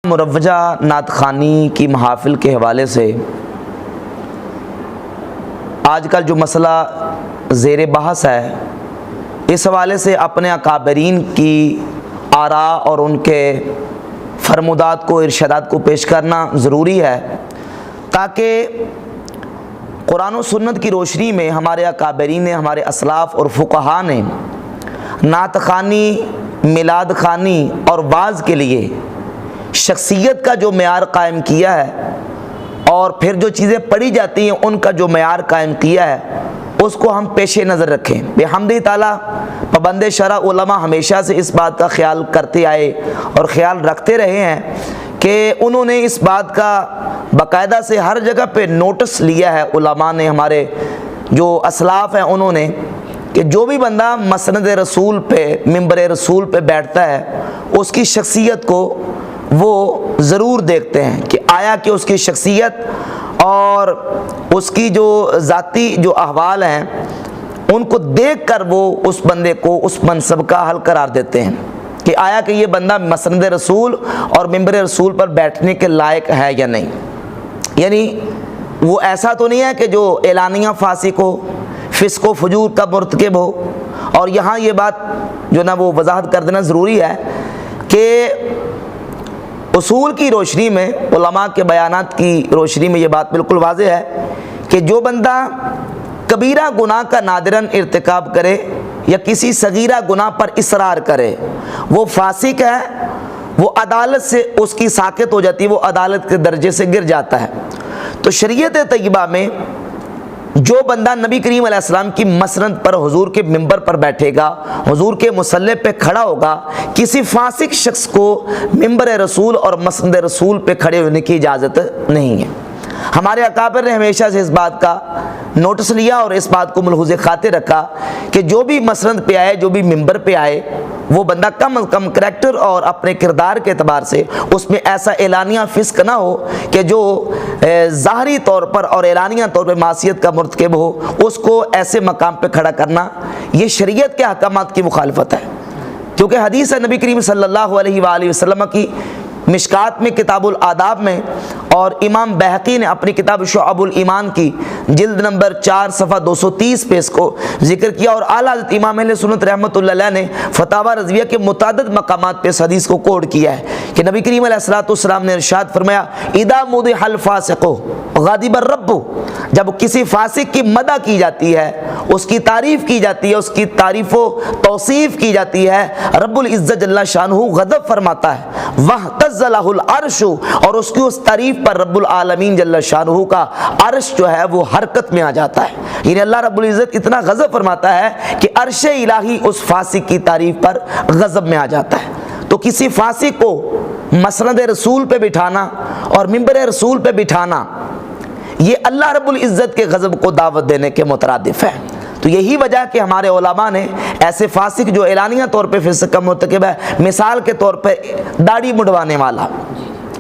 مروجہ نعت خوانی کی محافل کے حوالے سے آج کل جو مسئلہ زیر بحث ہے، اس حوالے سے اپنے اکابرین کی آراء اور ان کے فرمودات کو، ارشادات کو پیش کرنا ضروری ہے، تاکہ قرآن و سنت کی روشنی میں ہمارے اکابرین نے، ہمارے اسلاف اور فقہا نے نعت خوانی، میلاد خوانی اور واعظ کے لیے شخصیت کا جو معیار قائم کیا ہے، اور پھر جو چیزیں پڑھی جاتی ہیں ان کا جو معیار قائم کیا ہے، اس کو ہم پیش نظر رکھیں۔ بحمدہ تعالیٰ پابند شرع علماء ہمیشہ سے اس بات کا خیال کرتے آئے اور خیال رکھتے رہے ہیں کہ انہوں نے اس بات کا باقاعدہ سے ہر جگہ پہ نوٹس لیا ہے، علماء نے، ہمارے جو اسلاف ہیں انہوں نے، کہ جو بھی بندہ مسند رسول پہ، ممبر رسول پہ بیٹھتا ہے، اس کی شخصیت کو وہ ضرور دیکھتے ہیں کہ آیا کہ اس کی شخصیت اور اس کی جو ذاتی جو احوال ہیں ان کو دیکھ کر وہ اس بندے کو اس منصب کا حل قرار دیتے ہیں کہ آیا کہ یہ بندہ مسند رسول اور ممبر رسول پر بیٹھنے کے لائق ہے یا نہیں۔ یعنی وہ ایسا تو نہیں ہے کہ جو اعلانیہ فاسق ہو، فسق و فجور کا مرتکب ہو۔ اور یہاں یہ بات جو نا وہ وضاحت کر دینا ضروری ہے کہ اصول کی روشنی میں، علماء کے بیانات کی روشنی میں یہ بات بالکل واضح ہے کہ جو بندہ کبیرہ گناہ کا نادراً ارتکاب کرے یا کسی صغیرہ گناہ پر اصرار کرے، وہ فاسق ہے، وہ عدالت سے اس کی ساقط ہو جاتی ہے، وہ عدالت کے درجے سے گر جاتا ہے۔ تو شریعت طیبہ میں جو بندہ نبی کریم علیہ السلام کی مسند پر، حضور کے ممبر پر بیٹھے گا، حضور کے مصلی پہ کھڑا ہوگا، کسی فاسق شخص کو ممبر رسول اور مسند رسول پہ کھڑے ہونے کی اجازت نہیں ہے۔ ہمارے اکابر نے ہمیشہ سے اس بات کا نوٹس لیا اور اس بات کو ملحوظ خاطر رکھا کہ جو بھی مسند پہ آئے، جو بھی ممبر پہ آئے، وہ بندہ کم از کم کریکٹر اور اپنے کردار کے اعتبار سے اس میں ایسا اعلانیہ فسق نہ ہو کہ جو ظاہری طور پر اور اعلانیہ طور پہ معصیت کا مرتکب ہو، اس کو ایسے مقام پہ کھڑا کرنا یہ شریعت کے احکامات کی مخالفت ہے۔ کیونکہ حدیث ہے نبی کریم صلی اللہ علیہ وآلہ وسلم کی، مشکات میں کتاب الآداب میں، اور امام بہقی نے اپنی کتاب شعب الایمان کی جلد نمبر 4 صفحہ 230 پہ اس کو ذکر کیا، اور اعلیٰ حضرت امام اہل سنت رحمۃ اللہ علیہ نے فتاوی رضویہ کے متعدد مقامات پہ اس حدیث کو کوٹ کیا ہے کہ نبی کریم علیہ الصلوۃ والسلام نے ارشاد فرمایا، اذا مدح الفاسق غضب الرب، جب کسی فاسق کی مدح کی جاتی ہے، اس کی تعریف کی جاتی ہے، اس کی تعریف و توصیف کی جاتی ہے، رب العزت جل شانہ غضب فرماتا ہے، واہتز لہ العرش، اور اس کی اس تعریف پر رب العالمین جل شانہ کا عرش جو ہے وہ حرکت میں آ جاتا ہے۔ یعنی اللہ رب العزت اتنا غضب فرماتا ہے کہ عرش الہی اس فاسق کی تعریف پر غضب میں آ جاتا ہے۔ تو کسی فاسق کو مسند رسول پہ بٹھانا اور ممبر رسول پہ بٹھانا یہ اللہ رب العزت کے غضب کو دعوت دینے کے مترادف ہے۔ تو یہی وجہ کہ ہمارے علماء نے ایسے فاسق جو اعلانیہ طور پہ فسق کا مرتکب ہے، مثال کے طور پہ داڑھی مڈوانے والا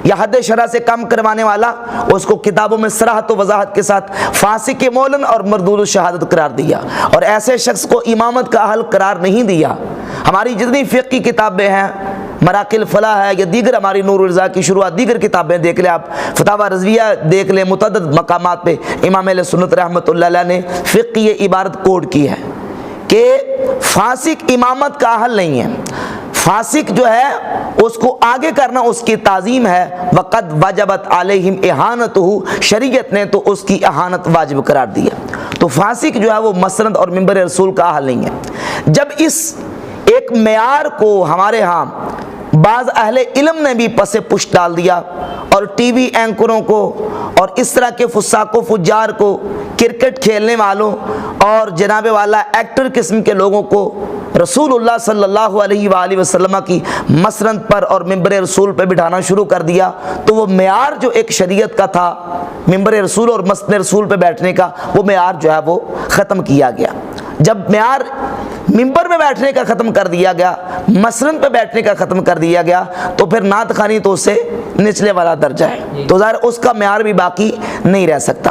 یا حد شرع سے کم کروانے والا، اس کو کتابوں میں صراحت و وضاحت کے ساتھ فاسق مولن اور مردود الشہادت قرار دیا، اور ایسے شخص کو امامت کا اہل قرار نہیں دیا۔ ہماری جتنی فقہ کی کتابیں ہیں، مراقی الفلاح ہے یا دیگر ہماری نور الرضا کی شروعات، دیگر کتابیں دیکھ لیں آپ، فتاوی رضویہ دیکھ لیں، متعدد مقامات پہ امام اہل سنت رحمۃ اللہ علیہ نے فقہ یہ عبارت کوڈ کی ہے کہ فاسق امامت کا اہل نہیں ہے۔ فاسق جو ہے اس کو آگے کرنا اس کی تعظیم ہے، وقد وجبت علیہم اہانتہ، شریعت نے تو اس کی اہانت واجب قرار دیا۔ تو فاسق جو ہے وہ مسند اور ممبر رسول کا اہل نہیں ہے۔ جب اس ایک معیار کو ہمارے ہاں بعض اہل علم نے بھی پس پش ڈال دیا، اور ٹی وی اینکروں کو اور اس طرح کے فساق و فجار کو، کرکٹ کھیلنے والوں اور جناب والا ایکٹر قسم کے لوگوں کو رسول اللہ صلی اللہ علیہ وآلہ وسلم کی مسند پر اور ممبر رسول پہ بٹھانا شروع کر دیا، تو وہ معیار جو ایک شریعت کا تھا ممبر رسول اور مسند رسول پہ بیٹھنے کا، وہ معیار جو ہے وہ ختم کیا گیا۔ جب معیار ممبر پہ بیٹھنے کا ختم کر دیا گیا، مسند پہ بیٹھنے کا ختم کر دیا گیا، تو پھر نعت خوانی تو اس سے نچلے والا درجہ ہے، تو ظاہر اس کا معیار بھی باقی نہیں رہ سکتا۔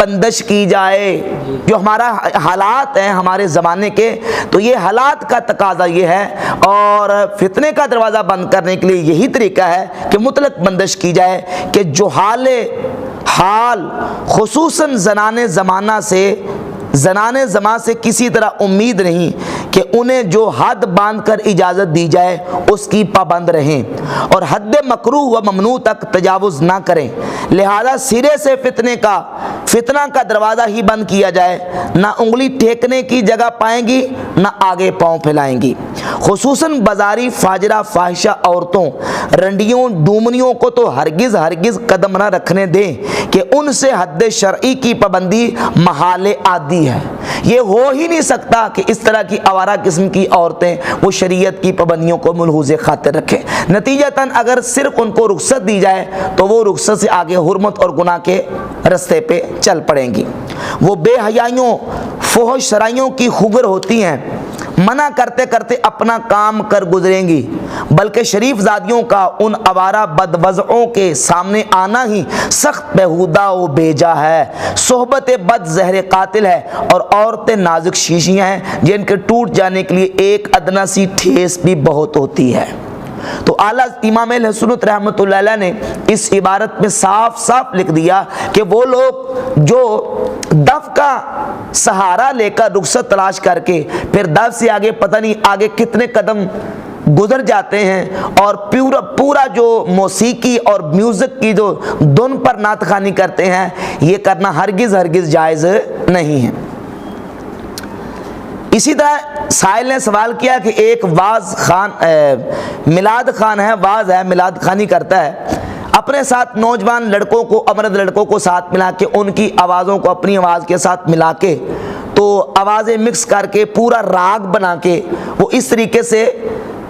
بندش کی جائے. جو ہمارا حالات ہیں ہمارے زمانے کے، تو یہ حالات کا تقاضا یہ ہے، اور فتنے کا دروازہ بند کرنے کے لیے یہی طریقہ ہے کہ مطلق بندش کی جائے کہ جو حال خصوصاً زنان زمان سے کسی طرح امید نہیں کہ انہیں جو حد باندھ کر اجازت دی جائے اس کی پابند رہیں اور حد مکروہ و ممنوع تک تجاوز نہ کریں. لہذا سرے سے فتنہ کا دروازہ ہی بند کیا جائے. نہ انگلی ٹھیکنے کی جگہ پائیں گی، نہ آگے پاؤں پھیلائیں گی. خصوصاً بازاری فاجرہ فاحشہ عورتوں، رنڈیوں ڈومنیوں کو تو ہرگز قدم نہ رکھنے دیں کہ ان سے حد شرعی کی پابندی محال عادی ہے. یہ ہو ہی نہیں سکتا کہ اس طرح کی آوارہ قسم کی عورتیں وہ شریعت کی پابندیوں کو ملحوظ خاطر رکھیں. نتیجتاً اگر صرف ان کو رخصت دی جائے تو وہ رخصت سے آگے حرمت اور گناہ کے رستے پہ چل پڑیں گی. وہ بے حیائیوں فحش سرائیوں کی خوگر ہوتی ہیں، منع کرتے کرتے اپنا کام کر گزریں گی، بلکہ شریف زادیوں کا ان آوارہ بدوضعوں کے سامنے آنا ہی سخت بیہودہ و بیجا ہے. صحبت بد زہر قاتل ہے، اور عورتیں نازک شیشیاں ہیں جن کے ٹوٹ جانے کے لیے ایک ادنا سی ٹھیس بھی بہت ہوتی ہے. تو اعلیٰ امام اہل سنت رحمۃ اللہ علیہ نے اس عبارت میں صاف لکھ دیا کہ وہ لوگ جو دف کا سہارا لے کر رخصت تلاش کر کے پھر دف سے آگے پتہ نہیں آگے کتنے قدم گزر جاتے ہیں، اور پورا جو موسیقی اور میوزک کی جو دھن پر نعت خوانی کرتے ہیں، یہ کرنا ہرگز جائز نہیں ہے. اسی طرح سائل نے سوال کیا کہ ایک میلاد خان ہے، واز ہے، میلاد خانی کرتا ہے، اپنے ساتھ نوجوان لڑکوں کو، امرد لڑکوں کو ساتھ ملا کے ان کی آوازوں کو اپنی آواز کے ساتھ ملا کے تو آوازیں مکس کر کے پورا راگ بنا کے وہ اس طریقے سے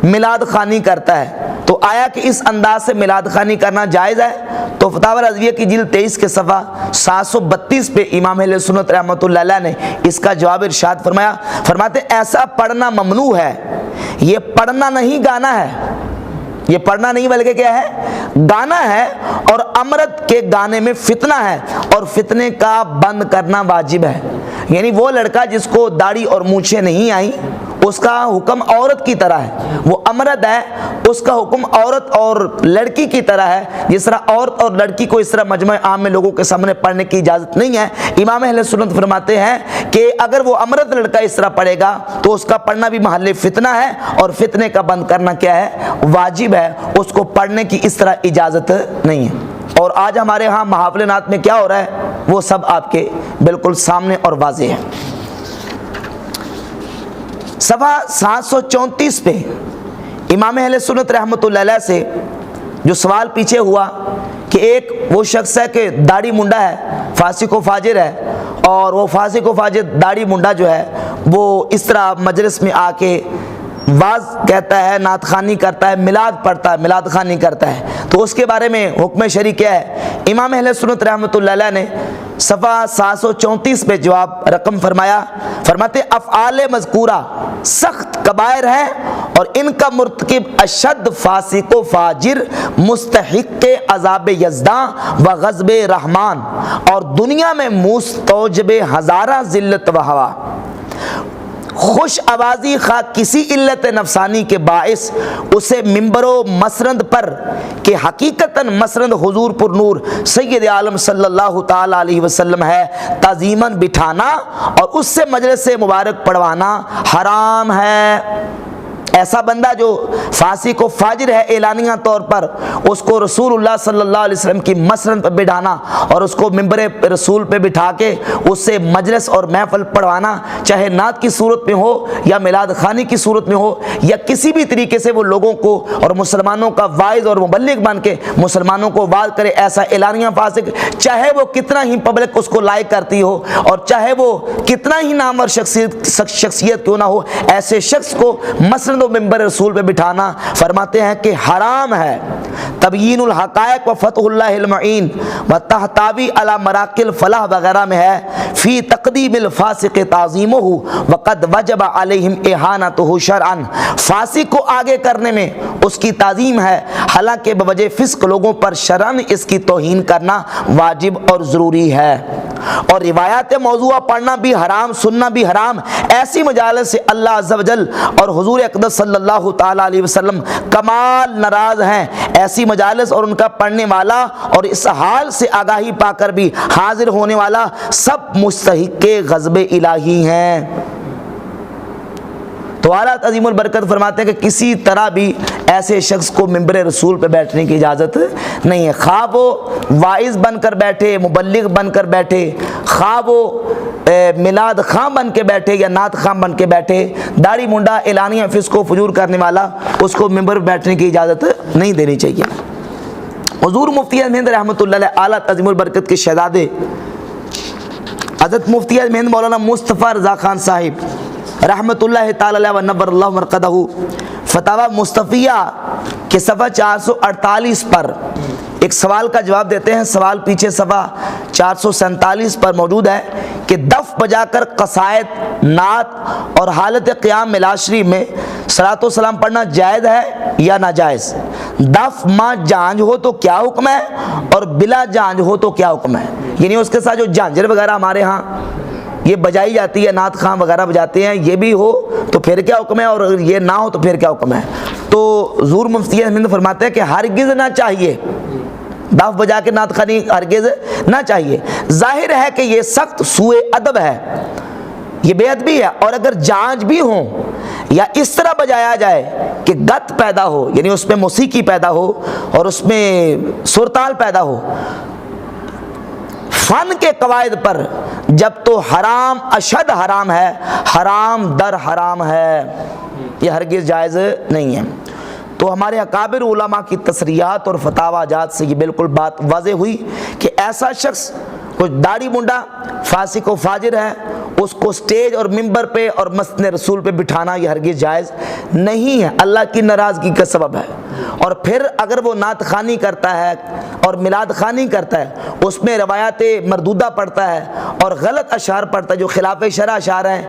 میلاد خوانی کرتا ہے. تو آیا کہ اس انداز سے میلاد خوانی کرنا جائز ہے؟ تو فتاوی رضویہ کی جلد 23 کے صفحہ 732 پہ امام اہل سنت رحمۃ اللہ علیہ نے اس کا جواب ارشاد فرماتے ایسا پڑھنا ممنوع ہے. یہ پڑھنا نہیں گانا ہے، یہ پڑھنا نہیں بلکہ کیا ہے؟ گانا ہے. اور امرد کے گانے میں فتنہ ہے، اور فتنے کا بند کرنا واجب ہے. یعنی وہ لڑکا جس کو داڑھی اور مونچھیں نہیں آئیں، اس کا حکم عورت کی طرح ہے. وہ امرد ہے، اس کا حکم عورت اور لڑکی کی طرح ہے. جس طرح عورت اور لڑکی کو اس طرح مجمع عام میں لوگوں کے سامنے پڑھنے کی اجازت نہیں ہے، امام اہل سنت فرماتے ہیں کہ اگر وہ امرد لڑکا اس طرح پڑھے گا تو اس کا پڑھنا بھی محل فتنہ ہے، اور فتنے کا بند کرنا کیا ہے؟ واجب ہے. اس کو پڑھنے کی اس طرح اجازت نہیں ہے. اور آج ہمارے ہاں محافل نعت میں کیا ہو رہا ہے وہ سب آپ کے بالکل سامنے اور واضح ہے. صفحہ 734 پہ امام اہل سنت رحمۃ اللہ علیہ سے جو سوال پیچھے ہوا کہ ایک وہ شخص ہے کہ داڑھی منڈا ہے، فاسق و فاجر ہے، اور وہ فاسق و فاجر داڑھی منڈا جو ہے وہ اس طرح مجلس میں آ کے واز کہتا ہے، نعت خوانی کرتا ہے، میلاد پڑھتا ہے، میلاد خوانی کرتا ہے. تو اس کے بارے میں حکم شرعی کیا ہے؟ امام اہل سنت رحمۃ اللہ علیہ نے صفحہ 734 پہ جواب رقم فرماتے افعال مذکورہ سخت کبائر ہے، اور ان کا مرتکب اشد فاسق و فاجر مستحق عذاب یزداں و غضب رحمان، اور دنیا میں مستوجب ہزارہ ذلت و ہوا. خوش آوازی خواہ کسی علت نفسانی کے باعث اسے ممبر و مسرند پر کہ حقیقتاً مسرند حضور پر نور سید عالم صلی اللہ تعالی علیہ وسلم ہے، تعظیماً بٹھانا اور اس سے مجلس مبارک پڑھوانا حرام ہے. ایسا بندہ جو فاسق و فاجر ہے اعلانیہ طور پر، اس کو رسول اللہ صلی اللہ علیہ وسلم کی مسرند پر بٹھانا اور اس کو ممبر رسول پہ بٹھا کے اس سے مجلس اور محفل پڑھوانا، چاہے نعت کی صورت میں ہو یا میلاد خوانی کی صورت میں ہو، یا کسی بھی طریقے سے وہ لوگوں کو اور مسلمانوں کا واعظ اور مبلغ بن کے مسلمانوں کو واعظ کرے، ایسا اعلانیہ فاسق، چاہے وہ کتنا ہی پبلک اس کو لائک کرتی ہو اور چاہے وہ کتنا ہی نامور شخصیت کیوں نہ ہو، ایسے شخص کو مسرند بلند و ممبر رسول پہ بٹھانا فرماتے ہیں کہ حرام ہے۔ تبیین الحقائق و فتح اللہ المعین و تحتاوی علی مراکل فلاح وغیرہ میں ہے فی تقدیم الفاسق تعظیمہ وقد وجب علیہم اہانتہ شرعا، فاسق کو آگے کرنے میں اس کی تعظیم ہے، حالانکہ بوجہ فسق لوگوں پر شرعاً اس کی توہین کرنا واجب اور ضروری ہے۔ اور روایات موضوعہ پڑھنا بھی حرام، سننا بھی حرام۔ ایسی مجالس سے اللہ عز و جل اور حضور اقدس صلی اللہ تعالی علیہ وسلم کمال ناراض ہیں۔ ایسی مجالس اور ان کا پڑھنے والا اور اس حال سے آگاہی پا کر بھی حاضر ہونے والا سب مستحق غضب الہی ہیں۔ تو اعلیٰ عظیم البرکت فرماتے ہیں کہ کسی طرح بھی ایسے شخص کو ممبر رسول پہ بیٹھنے کی اجازت نہیں ہے، خواہ وہ واعظ بن کر بیٹھے، مبلغ بن کر بیٹھے، خواہ وہ میلاد خواں بن کے بیٹھے یا نعت خواں بن کے بیٹھے، داڑھی منڈا اعلانیہ فسق و فجور کرنے والا، اس کو ممبر پہ بیٹھنے کی اجازت نہیں دینی چاہیے۔ حضور مفتی اعظم ہند رحمۃ اللہ علیہ اعلیٰ عظیم البرکت کے شہزادے حضرت مفتی اعظم ہند مولانا مصطفیٰ رضا خان صاحب رحمۃ اللہ تعالی علیہ و نور اللہ مرقدہ فتاوی مصطفیہ کے صفحہ 448 پر ایک سوال کا جواب دیتے ہیں۔ سوال پیچھے صفحہ 447 پر موجود ہے کہ دف بجا کر قصائد، نعت اور حالت قیام میلاد شریف میں صلاۃ و سلام پڑھنا جائز ہے یا ناجائز؟ دف ماں جانج ہو تو کیا حکم ہے اور بلا جانج ہو تو کیا حکم ہے؟ یعنی اس کے ساتھ جو جانجر وغیرہ ہمارے ہاں یہ بجائی جاتی ہے، نعت خواں وغیرہ بجاتے ہیں، یہ بھی ہو تو پھر کیا حکم ہے اور یہ نہ ہو تو پھر کیا حکم ہے؟ تو حضور مفتی احمد فرماتے ہیں کہ ہرگز نہ چاہیے، دف بجا کے نعت خوانی ہرگز نہ چاہیے۔ ظاہر ہے کہ یہ سخت سوء ادب ہے، یہ بے ادبی ہے، اور اگر جانچ بھی ہو یا اس طرح بجایا جائے کہ گت پیدا ہو، یعنی اس میں موسیقی پیدا ہو اور اس میں سرتال پیدا ہو، فن کے قواعد پر، جب تو حرام اشد حرام ہے، حرام در حرام ہے، یہ ہرگز جائز نہیں ہے۔ تو ہمارے اکابر علماء کی تصریحات اور فتاوی جات سے یہ بالکل بات واضح ہوئی کہ ایسا شخص کچھ داڑھی منڈا فاسق و فاجر ہے، اس کو سٹیج اور ممبر پہ اور مسند رسول پہ بٹھانا یہ ہرگز جائز نہیں ہے، اللہ کی ناراضگی کا سبب ہے۔ اور پھر اگر وہ نعت خوانی کرتا ہے اور میلاد خوانی کرتا ہے، اس میں روایات مردودہ پڑھتا ہے اور غلط اشعار پڑھتا ہے جو خلاف شرع اشعار ہیں،